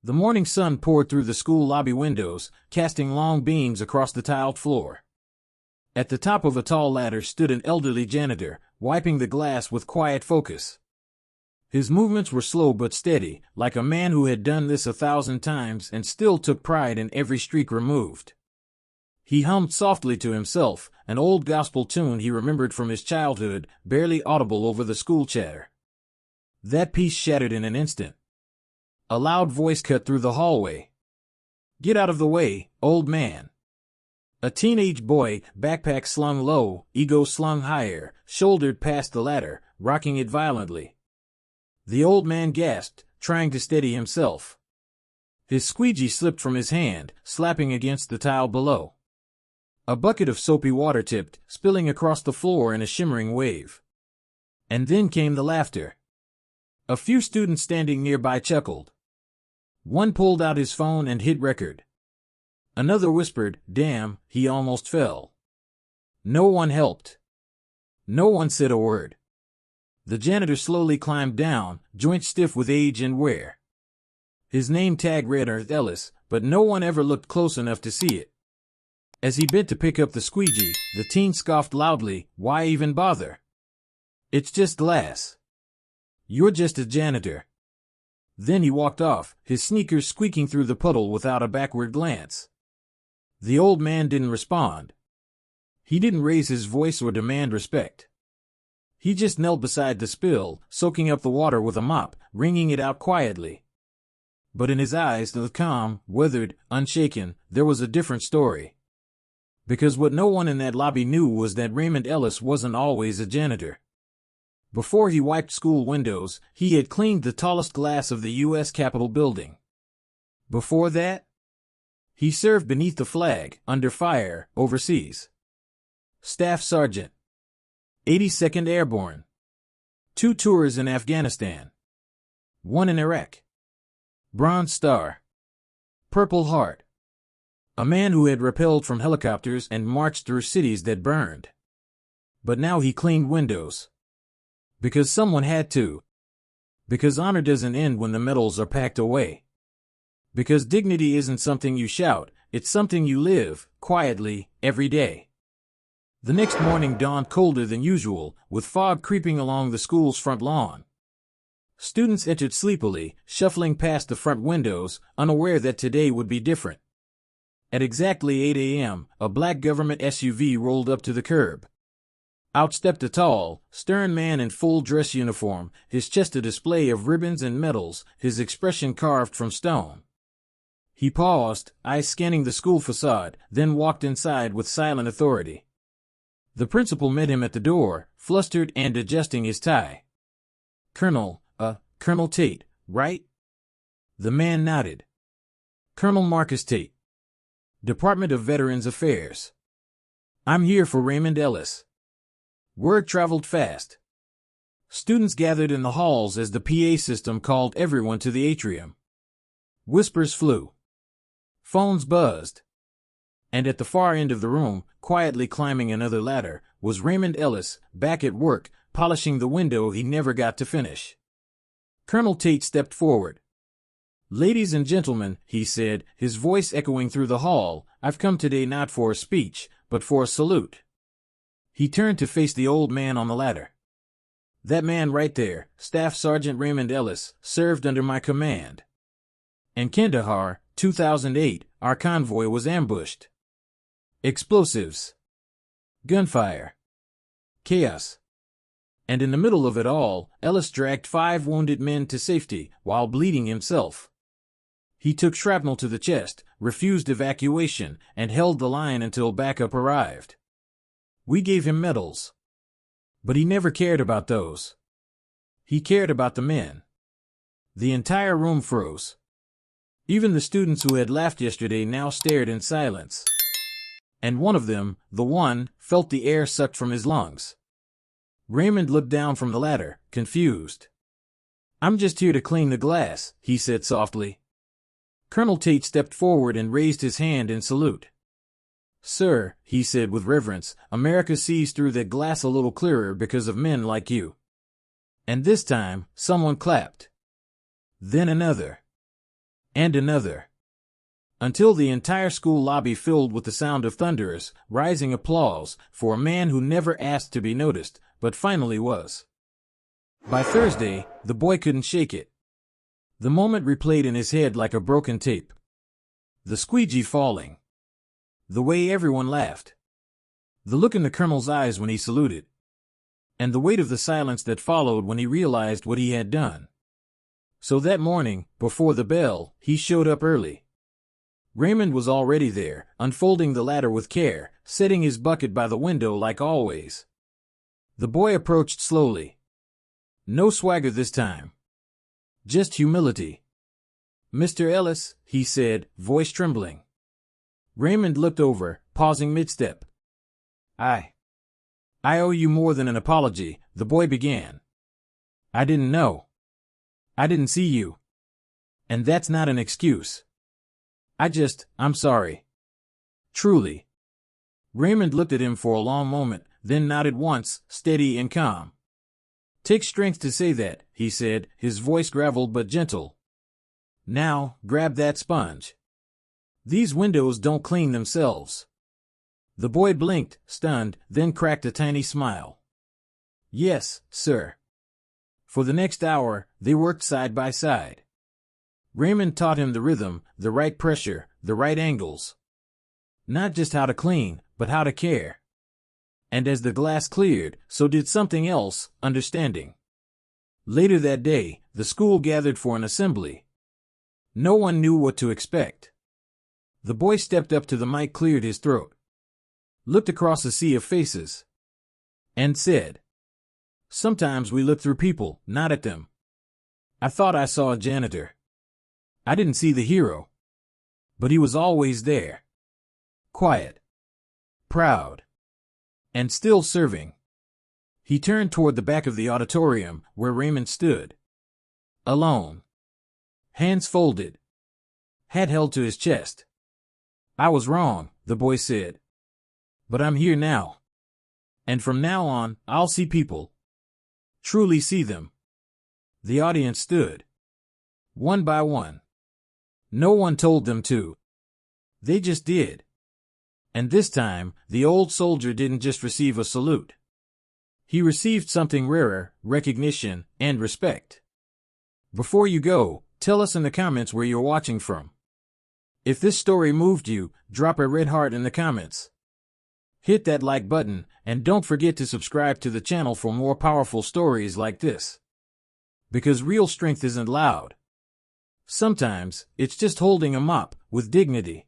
The morning sun poured through the school lobby windows, casting long beams across the tiled floor. At the top of a tall ladder stood an elderly janitor, wiping the glass with quiet focus. His movements were slow but steady, like a man who had done this 1,000 times and still took pride in every streak removed. He hummed softly to himself, an old gospel tune he remembered from his childhood, barely audible over the school chatter. That piece shattered in an instant. A loud voice cut through the hallway. "Get out of the way, old man." A teenage boy, backpack slung low, ego slung higher, shouldered past the ladder, rocking it violently. The old man gasped, trying to steady himself. His squeegee slipped from his hand, slapping against the tile below. A bucket of soapy water tipped, spilling across the floor in a shimmering wave. And then came the laughter. A few students standing nearby chuckled. One pulled out his phone and hit record. Another whispered, "Damn, he almost fell." No one helped. No one said a word. The janitor slowly climbed down, joints stiff with age and wear. His name tag read Earth Ellis, but no one ever looked close enough to see it. As he bent to pick up the squeegee, the teen scoffed loudly, "Why even bother? It's just glass. You're just a janitor." Then he walked off, his sneakers squeaking through the puddle without a backward glance. The old man didn't respond. He didn't raise his voice or demand respect. He just knelt beside the spill, soaking up the water with a mop, wringing it out quietly. But in his eyes, the calm, weathered, unshaken, there was a different story. Because what no one in that lobby knew was that Raymond Ellis wasn't always a janitor. Before he wiped school windows, he had cleaned the tallest glass of the U.S. Capitol building. Before that, he served beneath the flag, under fire, overseas. Staff Sergeant. 82nd Airborne. 2 tours in Afghanistan. 1 in Iraq. Bronze Star. Purple Heart. A man who had rappelled from helicopters and marched through cities that burned. But now he cleaned windows. Because someone had to. Because honor doesn't end when the medals are packed away. Because dignity isn't something you shout, it's something you live, quietly, every day. The next morning dawned colder than usual, with fog creeping along the school's front lawn. Students entered sleepily, shuffling past the front windows, unaware that today would be different. At exactly 8 a.m., a black government SUV rolled up to the curb. Out stepped a tall, stern man in full dress uniform, his chest a display of ribbons and medals, his expression carved from stone. He paused, eyes scanning the school facade, then walked inside with silent authority. The principal met him at the door, flustered and adjusting his tie. "Colonel, Colonel Tate, right?" The man nodded. "Colonel Marcus Tate. Department of Veterans Affairs. I'm here for Raymond Ellis." Word traveled fast. Students gathered in the halls as the PA system called everyone to the atrium. Whispers flew. Phones buzzed. And at the far end of the room, quietly climbing another ladder, was Raymond Ellis, back at work, polishing the window he never got to finish. Colonel Tate stepped forward. "Ladies and gentlemen," he said, his voice echoing through the hall, "I've come today not for a speech, but for a salute." He turned to face the old man on the ladder. "That man right there, Staff Sergeant Raymond Ellis, served under my command. In Kandahar, 2008, our convoy was ambushed. Explosives. Gunfire. Chaos. And in the middle of it all, Ellis dragged 5 wounded men to safety, while bleeding himself. He took shrapnel to the chest, refused evacuation, and held the line until backup arrived. We gave him medals. But he never cared about those. He cared about the men." The entire room froze. Even the students who had laughed yesterday now stared in silence. And one of them, the one, felt the air sucked from his lungs. Raymond looked down from the ladder, confused. "I'm just here to clean the glass," he said softly. Colonel Tate stepped forward and raised his hand in salute. "Sir," he said with reverence, "America sees through that glass a little clearer because of men like you." And this time, someone clapped. Then another. And another. Until the entire school lobby filled with the sound of thunderous, rising applause for a man who never asked to be noticed, but finally was. By Thursday, the boy couldn't shake it. The moment replayed in his head like a broken tape. The squeegee falling. The way everyone laughed. The look in the colonel's eyes when he saluted. And the weight of the silence that followed when he realized what he had done. So that morning, before the bell, he showed up early. Raymond was already there, unfolding the ladder with care, setting his bucket by the window like always. The boy approached slowly. No swagger this time. Just humility. "Mr. Ellis," he said, voice trembling. Raymond looked over, pausing mid-step. I owe you more than an apology," the boy began. "I didn't know. I didn't see you. And that's not an excuse. I'm sorry. Truly." Raymond looked at him for a long moment, then nodded once, steady and calm. "Takes strength to say that," he said, his voice graveled but gentle. "Now, grab that sponge. These windows don't clean themselves." The boy blinked, stunned, then cracked a tiny smile. "Yes, sir." For the next hour, they worked side by side. Raymond taught him the rhythm, the right pressure, the right angles. Not just how to clean, but how to care. And as the glass cleared, so did something else, understanding. Later that day, the school gathered for an assembly. No one knew what to expect. The boy stepped up to the mic, cleared his throat, looked across a sea of faces, and said, "Sometimes we look through people, not at them. I thought I saw a janitor. I didn't see the hero. But he was always there. Quiet. Proud. And still serving." He turned toward the back of the auditorium, where Raymond stood. Alone. Hands folded. Hat held to his chest. "I was wrong," the boy said. "But I'm here now. And from now on, I'll see people. Truly see them." The audience stood. One by one. No one told them to. They just did. And this time, the old soldier didn't just receive a salute. He received something rarer, recognition and respect. Before you go, tell us in the comments where you're watching from. If this story moved you, drop a red heart in the comments. Hit that like button, and don't forget to subscribe to the channel for more powerful stories like this. Because real strength isn't loud. Sometimes, it's just holding a mop with dignity.